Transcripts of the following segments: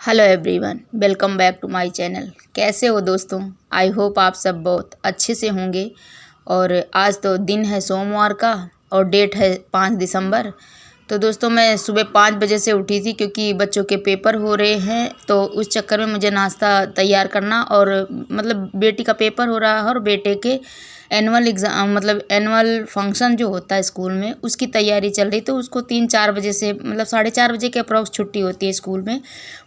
Hello everyone, welcome back to my channel. कैसे हो दोस्तों? आई होप आप सब बहुत अच्छे से होंगे। और आज तो दिन है सोमवार का और डेट है 5 दिसंबर। तो दोस्तों मैं सुबह 5 बजे से उठी थी क्योंकि बच्चों के पेपर हो रहे हैं, तो उस चक्कर में मुझे नाश्ता तैयार करना और मतलब बेटी का पेपर हो रहा है और बेटे के एनुअल एग्ज़ाम मतलब एनुअल फंक्शन जो होता है स्कूल में उसकी तैयारी चल रही। तो उसको 3-4 बजे से मतलब 4:30 बजे के अप्रॉक्स छुट्टी होती है स्कूल में।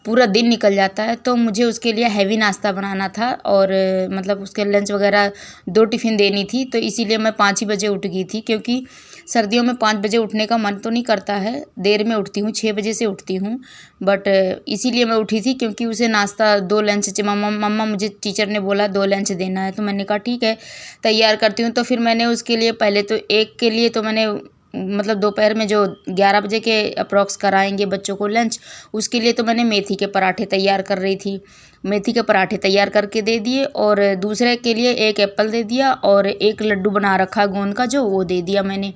पूरा दिन निकल जाता है, तो मुझे उसके लिए हैवी नाश्ता बनाना था और मतलब उसके लंच वगैरह 2 टिफ़िन देनी थी। तो इसीलिए मैं 5 ही बजे उठ गई थी क्योंकि सर्दियों में 5 बजे उठने का मन तो नहीं करता है, देर में उठती हूँ, 6 बजे से उठती हूँ। बट इसीलिए मैं उठी थी क्योंकि उसे नाश्ता 2 लंच मम्मा मम्मा मुझे टीचर ने बोला 2 लंच देना है। तो मैंने कहा ठीक है, तैयार करती हूँ। तो फिर मैंने उसके लिए पहले तो एक के लिए तो मैंने मतलब दोपहर में जो 11 बजे के अप्रॉक्स कराएंगे बच्चों को लंच, उसके लिए तो मैंने मेथी के पराठे तैयार कर रही थी। मेथी के पराठे तैयार करके दे दिए और दूसरे के लिए एक एप्पल दे दिया और एक लड्डू बना रखा गोंद का जो वो दे दिया मैंने।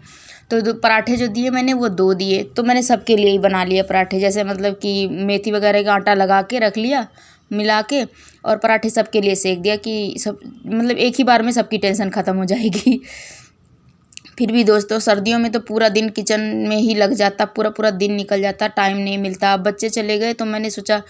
तो पराठे जो दिए मैंने वो 2 दिए। तो मैंने सबके लिए ही बना लिए पराठे, जैसे मतलब कि मेथी वगैरह का आटा लगा के रख लिया मिला के, और पराठे सबके लिए सेक दिया कि सब मतलब एक ही बार में सबकी टेंशन ख़त्म हो जाएगी। फिर भी दोस्तों सर्दियों में तो पूरा दिन किचन में ही लग जाता, पूरा पूरा दिन निकल जाता, टाइम नहीं मिलता। अब बच्चे चले गए तो मैंने सोचा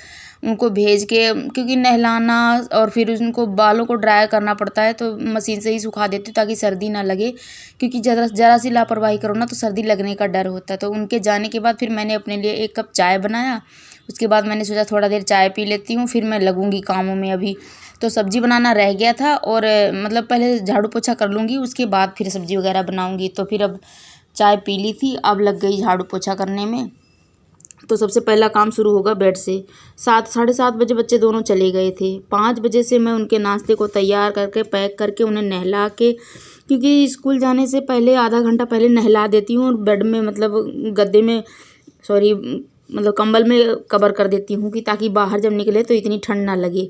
उनको भेज के, क्योंकि नहलाना और फिर उनको बालों को ड्राई करना पड़ता है तो मशीन से ही सुखा देती हूँ ताकि सर्दी ना लगे, क्योंकि ज़रा सी लापरवाही करो ना तो सर्दी लगने का डर होता है। तो उनके जाने के बाद फिर मैंने अपने लिए 1 कप चाय बनाया। उसके बाद मैंने सोचा थोड़ा देर चाय पी लेती हूँ, फिर मैं लगूँगी कामों में अभी। तो सब्ज़ी बनाना रह गया था और मतलब पहले झाड़ू पोछा कर लूँगी, उसके बाद फिर सब्ज़ी वगैरह बनाऊँगी। तो फिर अब चाय पी ली थी, अब लग गई झाड़ू पोछा करने में। तो सबसे पहला काम शुरू होगा बेड से। 7 साढ़े 7 बजे बच्चे दोनों चले गए थे। 5 बजे से मैं उनके नाश्ते को तैयार करके पैक करके उन्हें नहला के, क्योंकि स्कूल जाने से पहले आधा घंटा पहले नहला देती हूँ और बेड में मतलब गद्दे में सॉरी मतलब कंबल में कवर कर देती हूँ कि ताकि बाहर जब निकले तो इतनी ठंड ना लगे,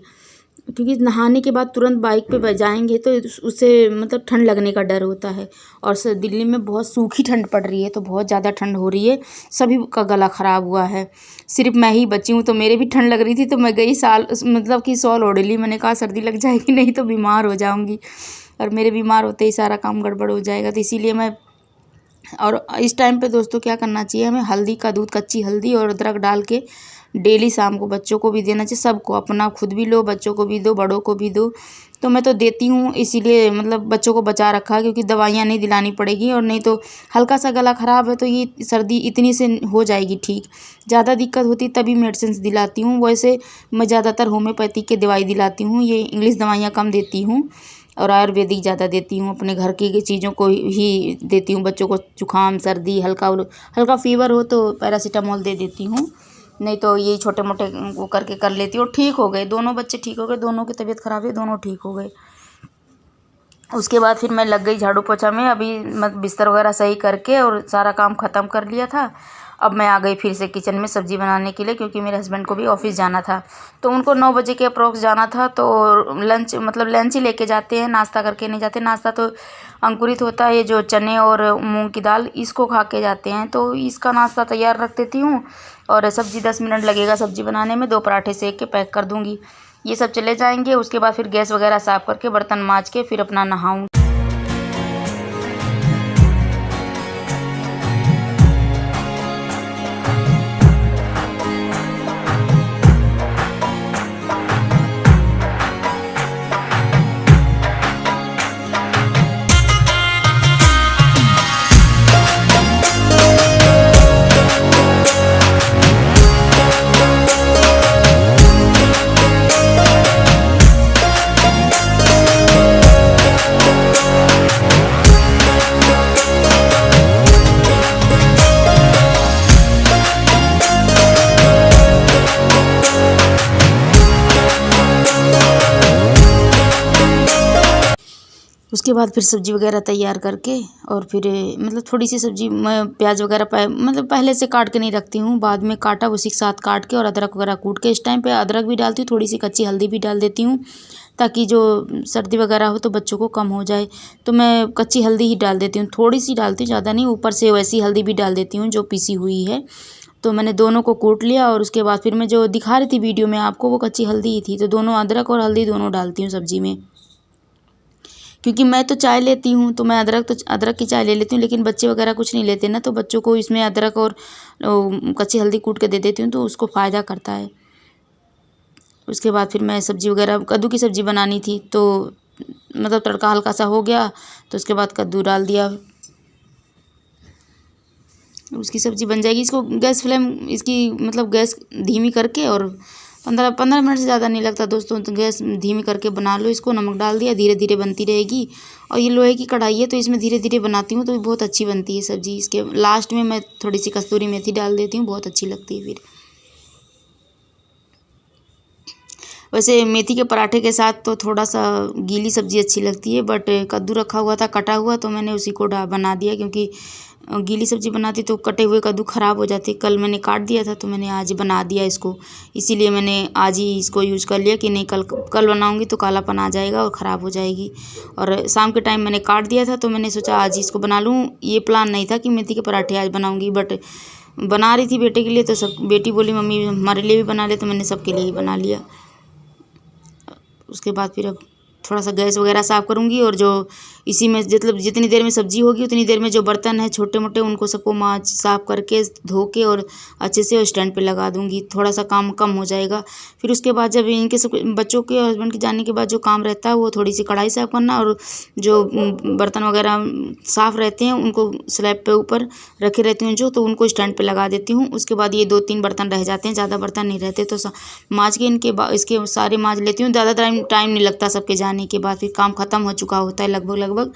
क्योंकि नहाने के बाद तुरंत बाइक पे जाएंगे तो उससे मतलब ठंड लगने का डर होता है। और दिल्ली में बहुत सूखी ठंड पड़ रही है, तो बहुत ज़्यादा ठंड हो रही है, सभी का गला ख़राब हुआ है, सिर्फ मैं ही बची हूँ। तो मेरे भी ठंड लग रही थी तो मैं गई मतलब कि शॉल ओढ़ ली। मैंने कहा सर्दी लग जाएगी नहीं तो बीमार हो जाऊँगी, और मेरे बीमार होते ही सारा काम गड़बड़ हो जाएगा। तो इसीलिए मैं, और इस टाइम पे दोस्तों क्या करना चाहिए हमें, हल्दी का दूध, कच्ची हल्दी और अदरक डाल के डेली शाम को बच्चों को भी देना चाहिए। सबको, अपना खुद भी लो, बच्चों को भी दो, बड़ों को भी दो। तो मैं तो देती हूँ, इसीलिए मतलब बच्चों को बचा रखा है, क्योंकि दवाइयाँ नहीं दिलानी पड़ेगी, और नहीं तो हल्का सा गला ख़राब है तो ये सर्दी इतनी से हो जाएगी ठीक। ज़्यादा दिक्कत होती तभी मेडिसिन दिलाती हूँ। वैसे मैं ज़्यादातर होम्योपैथी की दवाई दिलाती हूँ, ये इंग्लिश दवाइयाँ कम देती हूँ और आयुर्वेदिक ज़्यादा देती हूँ। अपने घर की चीज़ों को ही देती हूँ बच्चों को। जुकाम सर्दी हल्का हल्का फीवर हो तो पैरासीटामोल दे देती हूँ, नहीं तो यही छोटे मोटे वो करके कर लेती हूँ। ठीक हो गए दोनों बच्चे, ठीक हो गए, दोनों की तबीयत ख़राब है, दोनों ठीक हो गए। उसके बाद फिर मैं लग गई झाड़ू पोछा में। अभी मैं बिस्तर वगैरह सही करके और सारा काम ख़त्म कर लिया था। अब मैं आ गई फिर से किचन में सब्ज़ी बनाने के लिए, क्योंकि मेरे हस्बैंड को भी ऑफिस जाना था। तो उनको 9 बजे के अप्रॉक्स जाना था, तो लंच ही लेके जाते हैं, नाश्ता करके नहीं जाते। नाश्ता तो अंकुरित होता है, ये जो चने और मूंग की दाल, इसको खा के जाते हैं। तो इसका नाश्ता तैयार रख देती हूँ और सब्ज़ी 10 मिनट लगेगा सब्ज़ी बनाने में, 2 पराठे सेक के पैक कर दूँगी। ये सब चले जाएंगे। उसके बाद फिर गैस वगैरह साफ़ करके बर्तन मांज के फिर अपना नहाऊँ। उसके बाद फिर सब्ज़ी वगैरह तैयार करके और फिर मतलब थोड़ी सी सब्ज़ी मैं प्याज वगैरह मतलब पहले से काट के नहीं रखती हूँ, बाद में काटा उसी के साथ काट के और अदरक वगैरह कूट के। इस टाइम पे अदरक भी डालती हूँ, थोड़ी सी कच्ची हल्दी भी डाल देती हूँ, ताकि जो सर्दी वगैरह हो तो बच्चों को कम हो जाए। तो मैं कच्ची हल्दी ही डाल देती हूँ, थोड़ी सी डालती हूँ, ज़्यादा नहीं। ऊपर से वैसी हल्दी भी डाल देती हूँ जो पिसी हुई है। तो मैंने दोनों को कूट लिया और उसके बाद फिर मैं जो दिखा रही थी वीडियो में आपको वो कच्ची हल्दी ही थी। तो दोनों अदरक और हल्दी दोनों डालती हूँ सब्ज़ी में, क्योंकि मैं तो चाय लेती हूँ तो मैं अदरक की चाय ले लेती हूँ, लेकिन बच्चे वगैरह कुछ नहीं लेते ना, तो बच्चों को इसमें अदरक और कच्ची हल्दी कूट के दे देती हूँ तो उसको फ़ायदा करता है। उसके बाद फिर मैं सब्ज़ी वगैरह कद्दू की सब्ज़ी बनानी थी, तो मतलब तड़का हल्का सा हो गया तो उसके बाद कद्दू डाल दिया, उसकी सब्ज़ी बन जाएगी। इसको गैस फ्लेम इसकी मतलब गैस धीमी करके, और 15 मिनट से ज़्यादा नहीं लगता दोस्तों, तो गैस धीमी करके बना लो इसको। नमक डाल दिया, धीरे धीरे बनती रहेगी। और ये लोहे की कढ़ाई है तो इसमें धीरे धीरे बनाती हूँ तो बहुत अच्छी बनती है सब्ज़ी। इसके लास्ट में मैं थोड़ी सी कस्तूरी मेथी डाल देती हूँ, बहुत अच्छी लगती है फिर। वैसे मेथी के पराठे के साथ तो थोड़ा सा गीली सब्ज़ी अच्छी लगती है, बट कद्दू रखा हुआ था कटा हुआ तो मैंने उसी को बना दिया, क्योंकि गीली सब्ज़ी बनाती तो कटे हुए कद्दू ख़राब हो जाते। कल मैंने काट दिया था तो मैंने आज बना दिया इसको, इसीलिए मैंने आज ही इसको यूज़ कर लिया कि नहीं कल बनाऊंगी तो कालापन आ जाएगा और ख़राब हो जाएगी। और शाम के टाइम मैंने काट दिया था तो मैंने सोचा आज ही इसको बना लूँ। ये प्लान नहीं था कि मेथी के पराठे आज बनाऊँगी, बट बना रही थी बेटे के लिए तो सब बेटी बोली मम्मी हमारे लिए भी बना ले, तो मैंने सबके लिए ही बना लिया। उसके बाद फिर अब थोड़ा सा गैस वगैरह साफ़ करूँगी, और जो इसी में मतलब जितनी देर में सब्ज़ी होगी उतनी देर में जो बर्तन है छोटे मोटे उनको सबको माँज साफ़ करके धो के और अच्छे से स्टैंड पे लगा दूँगी, थोड़ा सा काम कम हो जाएगा। फिर उसके बाद जब इनके सब बच्चों के हस्बैंड के जाने के बाद जो काम रहता है वो थोड़ी सी कढ़ाई साफ़ करना, और जो बर्तन वगैरह साफ़ रहते हैं उनको स्लैब पे ऊपर रखे रहती हूँ तो उनको स्टैंड पे लगा देती हूँ। उसके बाद ये 2-3 बर्तन रह जाते हैं, ज़्यादा बर्तन नहीं रहते तो माँज के इसके सारे माँज लेती हूँ। ज़्यादा टाइम नहीं लगता, सबके जाने के बाद फिर काम ख़त्म हो चुका होता है। लगभग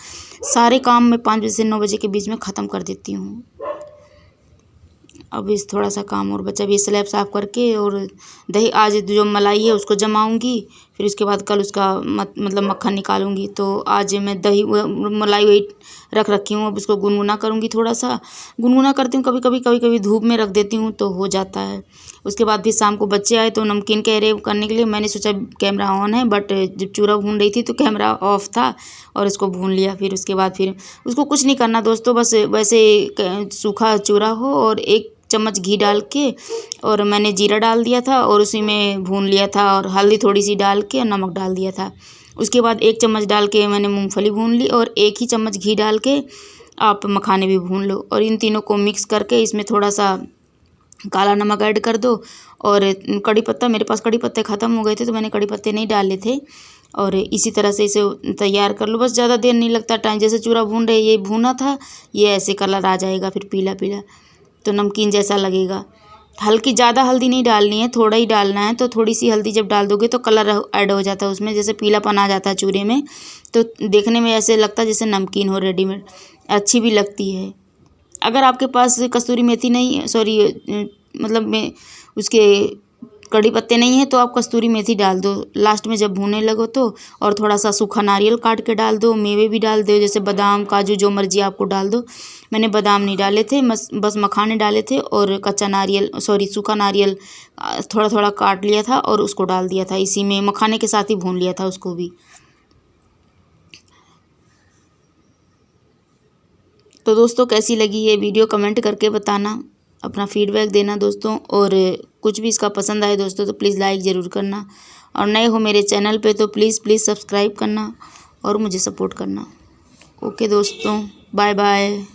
सारे काम मैं 5 बजे से 9 बजे के बीच में ख़त्म कर देती हूँ। अब इस थोड़ा सा काम और बचा भी, स्लैब साफ़ करके और दही आज जो मलाई है उसको जमाऊँगी, फिर उसके बाद कल उसका मतलब मक्खन निकालूंगी। तो आज मैं दही मलाई वही रख रखी हूँ, अब उसको गुनगुना करूँगी, थोड़ा सा गुनगुना करती हूँ। कभी कभी धूप में रख देती हूँ तो हो जाता है। उसके बाद फिर शाम को बच्चे आए तो नमकीन कह रहे करने के लिए, मैंने सोचा कैमरा ऑन है, बट जब चूरा भून रही थी तो कैमरा ऑफ था और इसको भून लिया। फिर उसके बाद फिर उसको कुछ नहीं करना दोस्तों, बस वैसे सूखा चूरा हो और 1 चम्मच घी डाल के, और मैंने जीरा डाल दिया था और उसी में भून लिया था, और हल्दी थोड़ी सी डाल के नमक डाल दिया था। उसके बाद 1 चम्मच डाल के मैंने मूंगफली भून ली, और 1 ही चम्मच घी डाल के आप मखाने भी भून लो, और इन तीनों को मिक्स करके इसमें थोड़ा सा काला नमक ऐड कर दो। और कड़ी पत्ता, मेरे पास कड़ी पत्ते ख़त्म हो गए थे तो मैंने कड़ी पत्ते नहीं डाले थे, और इसी तरह से इसे तैयार कर लो। बस ज़्यादा देर नहीं लगता टाइम, जैसे चूरा भून रहे ये भूना था, ये ऐसे कलर आ जाएगा फिर पीला पीला, तो नमकीन जैसा लगेगा। ज़्यादा हल्दी नहीं डालनी है, थोड़ा ही डालना है। तो थोड़ी सी हल्दी जब डाल दोगे तो कलर ऐड हो जाता है उसमें, जैसे पीलापन आ जाता है चूरे में, तो देखने में ऐसे लगता है जैसे नमकीन हो रेडीमेड, अच्छी भी लगती है। अगर आपके पास कस्तूरी मेथी नहीं, मतलब में उसके कड़ी पत्ते नहीं है तो आप कस्तूरी मेथी डाल दो लास्ट में जब भूनने लगो तो, और थोड़ा सा सूखा नारियल काट के डाल दो, मेवे भी डाल दो जैसे बादाम काजू जो मर्जी आपको डाल दो। मैंने बादाम नहीं डाले थे, बस मखाने डाले थे, और कच्चा नारियल सूखा नारियल थोड़ा थोड़ा काट लिया था और उसको डाल दिया था, इसी में मखाने के साथ ही भून लिया था उसको भी। तो दोस्तों कैसी लगी ये वीडियो कमेंट करके बताना, अपना फीडबैक देना दोस्तों, और कुछ भी इसका पसंद आए दोस्तों तो प्लीज़ लाइक ज़रूर करना, और नए हो मेरे चैनल पे तो प्लीज़ सब्सक्राइब करना और मुझे सपोर्ट करना। ओके दोस्तों, बाय बाय।